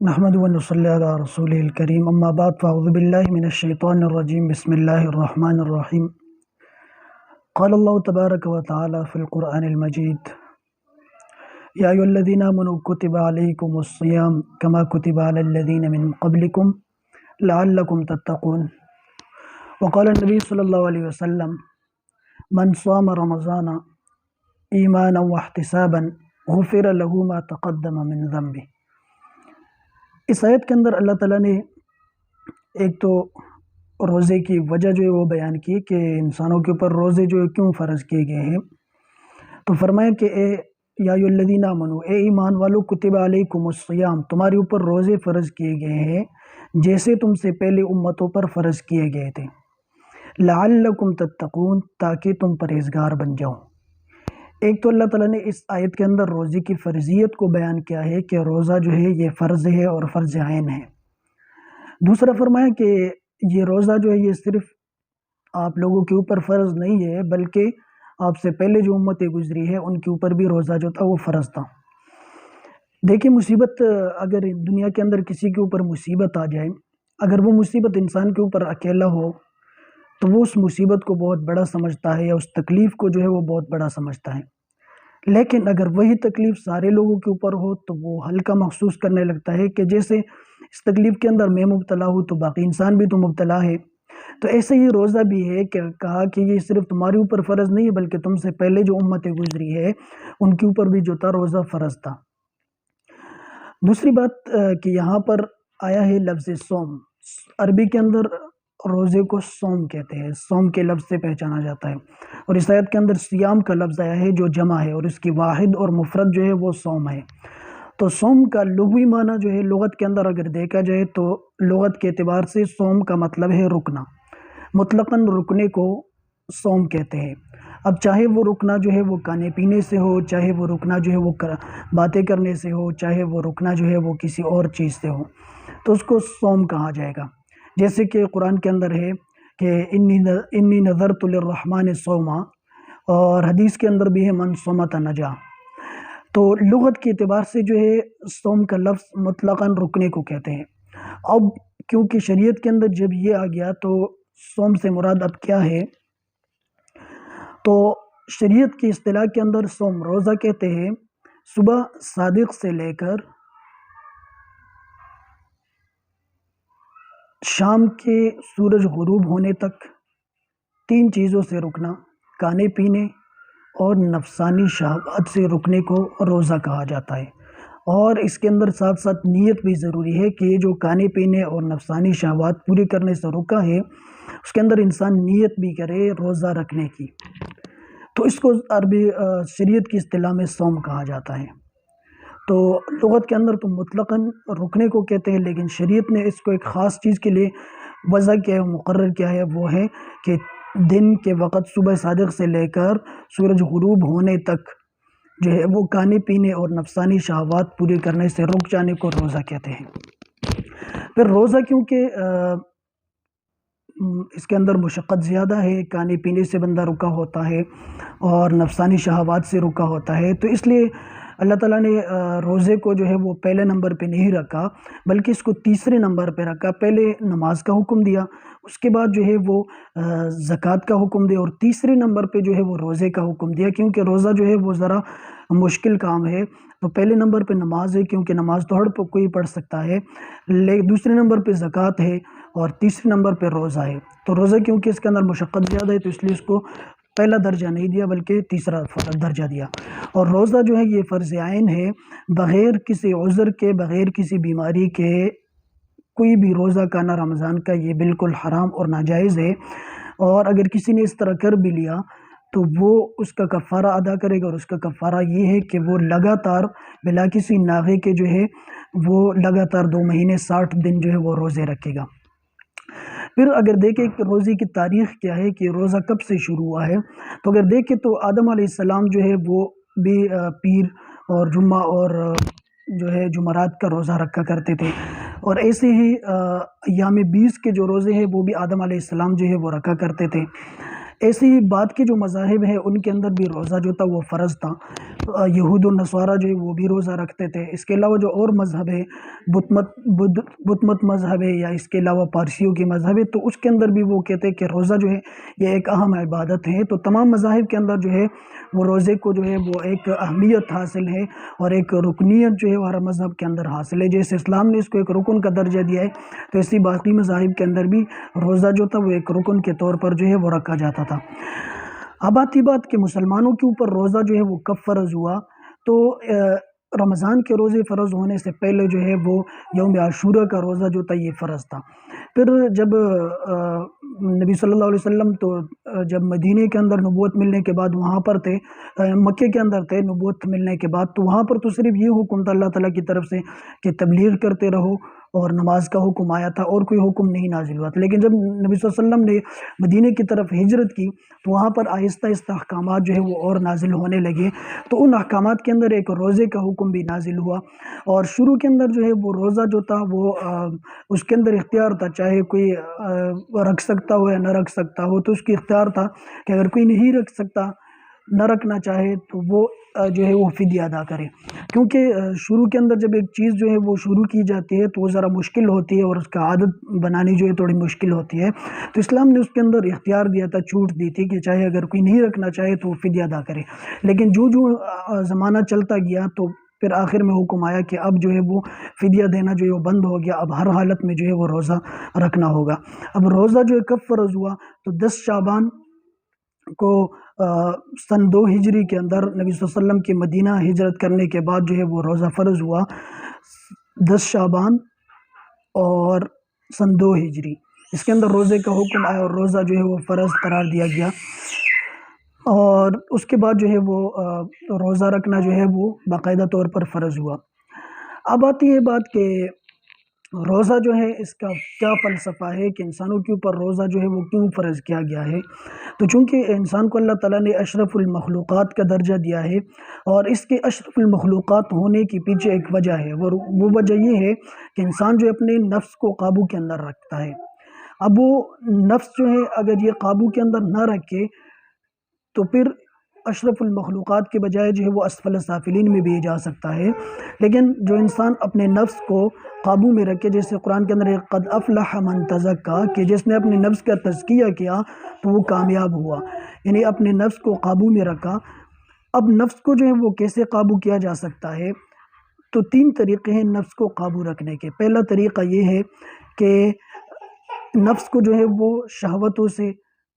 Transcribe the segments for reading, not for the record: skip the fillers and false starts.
نحمد و نصلی علی رسول الکریم اما بعد فاعوذ باللہ من الشیطان الرجیم بسم اللہ الرحمن الرحیم قال اللہ تبارک و تعالی فی القرآن المجید یا ایھا الذین آمنوا کتب علیکم الصیام کما کتب علی الذین من قبلکم لعلکم تتقون وقال النبی صلی اللہ علیہ وسلم من صام رمضان ایمانا واحتسابا غفر له ما تقدم من ذنبه۔ اس آیت کے اندر اللہ تعالیٰ نے ایک تو روزے کی وجہ جو ہے وہ بیان کی کہ انسانوں کے اوپر روزے جو ہے کیوں فرض کیے گئے ہیں، تو فرمایا کہ یا ایھا الذین آمنوا، اے ایمان والو، کتب علیکم الصیام، تمہارے اوپر روزے فرض کیے گئے ہیں جیسے تم سے پہلے امتوں پر فرض کیے گئے تھے، لعلکم تتقون، تاکہ تم پرہیزگار بن جاؤ۔ ایک تو اللہ تعالیٰ نے اس آیت کے اندر روزے کی فرضیت کو بیان کیا ہے کہ روزہ جو ہے یہ فرض ہے اور فرض عین ہے۔ دوسرا فرمایا کہ یہ روزہ جو ہے یہ صرف آپ لوگوں کے اوپر فرض نہیں ہے، بلکہ آپ سے پہلے جو امتیں گزری ہے ان کے اوپر بھی روزہ جو تھا وہ فرض تھا۔ دیکھیں، مصیبت اگر دنیا کے اندر کسی کے اوپر مصیبت آ جائے، اگر وہ مصیبت انسان کے اوپر اکیلا ہو تو وہ اس مصیبت کو بہت بڑا سمجھتا ہے، یا اس تکلیف کو جو ہے وہ بہت بڑا سمجھتا ہے۔ لیکن اگر وہی تکلیف سارے لوگوں کے اوپر ہو تو وہ ہلکا محسوس کرنے لگتا ہے کہ جیسے اس تکلیف کے اندر میں مبتلا ہوں تو باقی انسان بھی تو مبتلا ہے۔ تو ایسے ہی روزہ بھی ہے کہ کہا کہ یہ صرف تمہارے اوپر فرض نہیں ہے، بلکہ تم سے پہلے جو امتیں گزری ہے ان کے اوپر بھی جو تھا روزہ فرض تھا۔ دوسری بات کہ یہاں پر آیا ہے لفظ صوم، عربی کے اندر روزے کو صوم کہتے ہیں، صوم کے لفظ سے پہچانا جاتا ہے، اور اس آیت کے اندر سیام کا لفظ آیا ہے جو جمع ہے، اور اس کی واحد اور مفرد جو ہے وہ صوم ہے۔ تو صوم کا لغوی معنی جو ہے لغت کے اندر اگر دیکھا جائے تو لغت کے اعتبار سے صوم کا مطلب ہے رکنا، مطلقاً رکنے کو صوم کہتے ہیں۔ اب چاہے وہ رکنا جو ہے وہ کھانے پینے سے ہو، چاہے وہ رکنا جو ہے وہ باتیں کرنے سے ہو، چاہے وہ رکنا جو ہے وہ کسی اور چیز سے ہو، تو اس کو صوم کہا جائے گا۔ جیسے کہ قرآن کے اندر ہے کہ انی نذرت للرحمن صوما، اور حدیث کے اندر بھی ہے من صمت نجا۔ تو لغت کے اعتبار سے جو ہے صوم کا لفظ مطلقاً رکنے کو کہتے ہیں۔ اب کیونکہ شریعت کے اندر جب یہ آ گیا تو صوم سے مراد اب کیا ہے، تو شریعت کی اصطلاح کے اندر صوم روزہ کہتے ہیں صبح صادق سے لے کر شام کے سورج غروب ہونے تک 3 چیزوں سے رکنا، کھانے پینے اور نفسانی شہوات سے رکنے کو روزہ کہا جاتا ہے۔ اور اس کے اندر ساتھ ساتھ نیت بھی ضروری ہے کہ یہ جو کھانے پینے اور نفسانی شہوات پوری کرنے سے رکا ہے اس کے اندر انسان نیت بھی کرے روزہ رکھنے کی، تو اس کو عربی شریعت کی اصطلاح میں صوم کہا جاتا ہے۔ تو لغت کے اندر تو مطلقاً رکنے کو کہتے ہیں، لیکن شریعت نے اس کو ایک خاص چیز کے لیے وضع کیا ہے، مقرر کیا ہے، وہ ہے کہ دن کے وقت صبح صادق سے لے کر سورج غروب ہونے تک جو ہے وہ کھانے پینے اور نفسانی شہوات پوری کرنے سے رک جانے کو روزہ کہتے ہیں۔ پھر روزہ کیونکہ اس کے اندر مشقت زیادہ ہے، کھانے پینے سے بندہ رکا ہوتا ہے اور نفسانی شہوات سے رکا ہوتا ہے، تو اس لیے اللہ تعالیٰ نے روزے کو جو ہے وہ پہلے نمبر پہ نہیں رکھا، بلکہ اس کو تیسرے نمبر پہ رکھا۔ پہلے نماز کا حکم دیا، اس کے بعد جو ہے وہ زکوٰۃ کا حکم دیا، اور تیسرے نمبر پہ جو ہے وہ روزے کا حکم دیا، کیونکہ روزہ جو ہے وہ ذرا مشکل کام ہے۔ تو پہلے نمبر پہ نماز ہے، کیونکہ نماز تو ہر کوئی پڑھ سکتا ہے، لیکن دوسرے نمبر پہ زکوٰۃ ہے، اور تیسرے نمبر پہ روزہ ہے۔ تو روزہ کیونکہ اس کے اندر مشقت زیادہ ہے تو اس لیے اس کو پہلا درجہ نہیں دیا بلکہ تیسرا درجہ دیا۔ اور روزہ جو ہے یہ فرض عین ہے، بغیر کسی عذر کے، بغیر کسی بیماری کے کوئی بھی روزہ کھانا رمضان کا یہ بالکل حرام اور ناجائز ہے۔ اور اگر کسی نے اس طرح کر بھی لیا تو وہ اس کا کفارہ ادا کرے گا، اور اس کا کفارہ یہ ہے کہ وہ لگاتار بلا کسی ناغے کے جو ہے وہ لگاتار 2 مہینے 60 دن جو ہے وہ روزے رکھے گا۔ پھر اگر دیکھیں کہ روزے کی تاریخ کیا ہے، کہ روزہ کب سے شروع ہوا ہے، تو اگر دیکھیں تو آدم علیہ السلام جو ہے وہ بھی پیر اور جمعہ اور جو ہے جمعرات کا روزہ رکھا کرتے تھے، اور ایسے ہی ایام 20 کے جو روزے ہیں وہ بھی آدم علیہ السلام جو ہے وہ رکھا کرتے تھے۔ ایسی ہی بات کے جو مذاہب ہیں ان کے اندر بھی روزہ جو تھا وہ فرض تھا۔ یہود و نصارہ جو ہے وہ بھی روزہ رکھتے تھے۔ اس کے علاوہ جو اور مذہب ہے، بت مت مذہب ہے، یا اس کے علاوہ پارسیوں کی مذہب ہے، تو اس کے اندر بھی وہ کہتے ہیں کہ روزہ جو ہے یہ ایک اہم عبادت ہے۔ تو تمام مذاہب کے اندر جو ہے وہ روزے کو جو ہے وہ ایک اہمیت حاصل ہے اور ایک رکنیت جو ہے وہ ہر مذہب کے اندر حاصل ہے۔ جیسے اسلام نے اس کو ایک رکن کا درجہ دیا ہے، تو اسی باقی مذاہب کے اندر بھی روزہ جو تھا وہ ایک رکن کے طور پر جو ہے وہ رکھا جاتا تھا۔ اب آتی بات کہ مسلمانوں کے اوپر روزہ جو ہے وہ کب فرض ہوا، تو رمضان کے روزے فرض ہونے سے پہلے جو ہے وہ یوم عاشورہ کا روزہ جو تھا یہ فرض تھا۔ پھر جب نبی صلی اللہ علیہ وسلم تو جب مدینے کے اندر نبوت ملنے کے بعد وہاں پر تھے، مکے کے اندر تھے نبوت ملنے کے بعد، تو وہاں پر تو صرف یہ حکم تھا اللہ تعالیٰ کی طرف سے کہ تبلیغ کرتے رہو، اور نماز کا حکم آیا تھا، اور کوئی حکم نہیں نازل ہوا تھا۔ لیکن جب نبی صلی اللہ علیہ وسلم نے مدینے کی طرف ہجرت کی تو وہاں پر آہستہ آہستہ احکامات جو ہے وہ اور نازل ہونے لگے، تو ان احکامات کے اندر ایک روزے کا حکم بھی نازل ہوا۔ اور شروع کے اندر جو ہے وہ روزہ جو تھا وہ اس کے اندر اختیار تھا، چاہے کوئی رکھ سکتا ہو یا نہ رکھ سکتا ہو، تو اس کی اختیار تھا کہ اگر کوئی نہیں رکھ سکتا، نہ رکھنا چاہے، تو وہ جو ہے وہ فدیہ ادا کرے، کیونکہ شروع کے اندر جب ایک چیز جو ہے وہ شروع کی جاتی ہے تو وہ ذرا مشکل ہوتی ہے، اور اس کا عادت بنانی جو ہے تھوڑی مشکل ہوتی ہے، تو اسلام نے اس کے اندر اختیار دیا تھا، چھوٹ دی تھی کہ چاہے اگر کوئی نہیں رکھنا چاہے تو وہ فدیہ ادا کرے۔ لیکن جو زمانہ چلتا گیا تو پھر آخر میں حکم آیا کہ اب جو ہے وہ فدیہ دینا جو ہے وہ بند ہو گیا، اب ہر حالت میں جو ہے وہ روزہ رکھنا ہوگا۔ اب روزہ جو ہے کب فرض ہوا، تو 10 شعبان کو سن 2 ہجری کے اندر نبی صلی اللہ علیہ وسلم کی مدینہ ہجرت کرنے کے بعد جو ہے وہ روزہ فرض ہوا، 10 شعبان اور سن 2 ہجری، اس کے اندر روزے کا حکم آیا اور روزہ جو ہے وہ فرض قرار دیا گیا، اور اس کے بعد جو ہے وہ روزہ رکھنا جو ہے وہ باقاعدہ طور پر فرض ہوا۔ اب آتی ہے بات کہ روزہ جو ہے اس کا کیا فلسفہ ہے کہ انسانوں کے اوپر روزہ جو ہے وہ کیوں فرض کیا گیا ہے۔ تو چونکہ انسان کو اللہ تعالیٰ نے اشرف المخلوقات کا درجہ دیا ہے، اور اس کے اشرف المخلوقات ہونے کے پیچھے ایک وجہ ہے، وہ وجہ یہ ہے کہ انسان جو اپنے نفس کو قابو کے اندر رکھتا ہے۔ اب وہ نفس جو ہے اگر یہ قابو کے اندر نہ رکھے تو پھر اشرف المخلوقات کے بجائے جو ہے وہ اسفل سافلین میں بھی جا سکتا ہے۔ لیکن جو انسان اپنے نفس کو قابو میں رکھے، جیسے قرآن کے اندر ایک قد افلح من تزکا، کہ جس نے اپنے نفس کا تزکیہ کیا تو وہ کامیاب ہوا، یعنی اپنے نفس کو قابو میں رکھا۔ اب نفس کو جو ہے وہ کیسے قابو کیا جا سکتا ہے، تو 3 طریقے ہیں نفس کو قابو رکھنے کے۔ پہلا طریقہ یہ ہے کہ نفس کو جو ہے وہ شہوتوں سے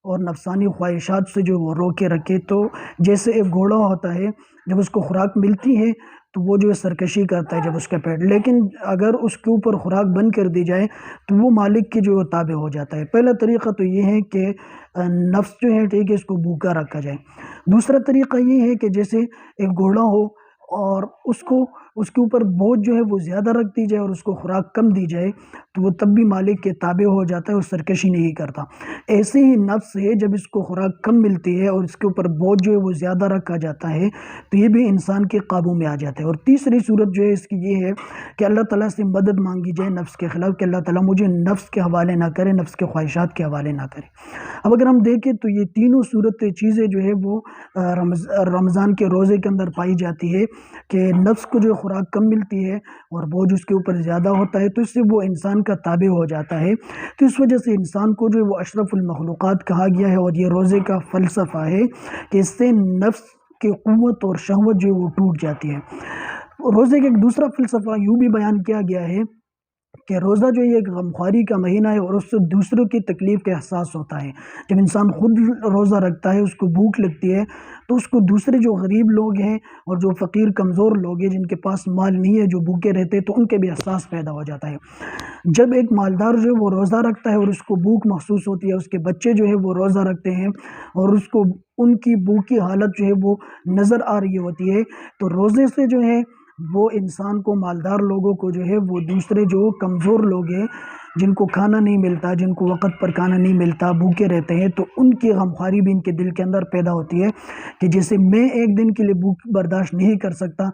اور نفسانی خواہشات سے جو وہ رو کے رکھے۔ تو جیسے ایک گھوڑا ہوتا ہے، جب اس کو خوراک ملتی ہے تو وہ جو ہے سرکشی کرتا ہے جب اس کا پیٹ، لیکن اگر اس کے اوپر خوراک بند کر دی جائے تو وہ مالک کی جو تابع ہو جاتا ہے۔ پہلا طریقہ تو یہ ہے کہ نفس جو ہے ٹھیک ہے اس کو بھوکا رکھا جائے۔ دوسرا طریقہ یہ ہے کہ جیسے ایک گھوڑا ہو اور اس کے اوپر بوجھ جو ہے وہ زیادہ رکھ دی جائے اور اس کو خوراک کم دی جائے تو وہ تب بھی مالک کے تابع ہو جاتا ہے اور سرکشی نہیں کرتا۔ ایسے ہی نفس ہے، جب اس کو خوراک کم ملتی ہے اور اس کے اوپر بوجھ جو ہے وہ زیادہ رکھا جاتا ہے تو یہ بھی انسان کے قابو میں آ جاتا ہے۔ اور تیسری صورت جو ہے اس کی یہ ہے کہ اللہ تعالیٰ سے مدد مانگی جائے نفس کے خلاف، کہ اللہ تعالیٰ مجھے نفس کے حوالے نہ کرے، نفس کے خواہشات کے حوالے نہ کرے۔ اب اگر ہم دیکھیں تو یہ تینوں صورتیں چیزیں جو ہے وہ رمضان کے روزے کے اندر پائی جاتی ہے، کہ نفس کو جو خوراک کم ملتی ہے اور بوجھ اس کے اوپر زیادہ ہوتا ہے، تو اس سے وہ انسان کا تابع ہو جاتا ہے۔ تو اس وجہ سے انسان کو جو ہے وہ اشرف المخلوقات کہا گیا ہے، اور یہ روزے کا فلسفہ ہے کہ اس سے نفس کی قوت اور شہوت جو ہے وہ ٹوٹ جاتی ہے۔ روزے کا ایک دوسرا فلسفہ یوں بھی بیان کیا گیا ہے کہ روزہ جو یہ ایک غمخواری کا مہینہ ہے، اور اس سے دوسروں کی تکلیف کا احساس ہوتا ہے۔ جب انسان خود روزہ رکھتا ہے، اس کو بھوک لگتی ہے، تو اس کو دوسرے جو غریب لوگ ہیں اور جو فقیر کمزور لوگ ہیں جن کے پاس مال نہیں ہے، جو بھوکے رہتے ہیں، تو ان کے بھی احساس پیدا ہو جاتا ہے۔ جب ایک مالدار جو ہے وہ روزہ رکھتا ہے اور اس کو بھوک محسوس ہوتی ہے، اس کے بچے جو ہے وہ روزہ رکھتے ہیں اور اس کو ان کی بھوک کی حالت جو ہے وہ نظر آ رہی ہوتی ہے، تو روزے سے جو ہے وہ انسان کو، مالدار لوگوں کو جو ہے وہ دوسرے جو کمزور لوگ ہیں جن کو کھانا نہیں ملتا، جن کو وقت پر کھانا نہیں ملتا، بھوکے رہتے ہیں، تو ان کی غمخواری بھی ان کے دل کے اندر پیدا ہوتی ہے کہ جیسے میں ایک دن کے لیے بھوک برداشت نہیں کر سکتا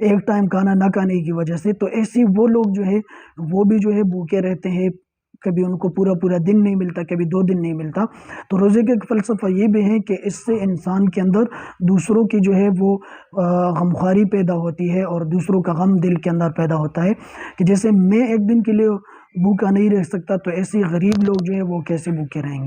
ایک ٹائم کھانا نہ کھانے کی وجہ سے، تو ایسی وہ لوگ جو ہے وہ بھی جو ہے بھوکے رہتے ہیں، کبھی ان کو پورا دن نہیں ملتا، کبھی 2 دن نہیں ملتا۔ تو روزے کا ایک فلسفہ یہ بھی ہے کہ اس سے انسان کے اندر دوسروں کی جو ہے وہ غمخواری پیدا ہوتی ہے، اور دوسروں کا غم دل کے اندر پیدا ہوتا ہے کہ جیسے میں ایک دن کے لیے بھوکا نہیں رہ سکتا، تو ایسے غریب لوگ جو ہے وہ کیسے بھوکے رہیں گے۔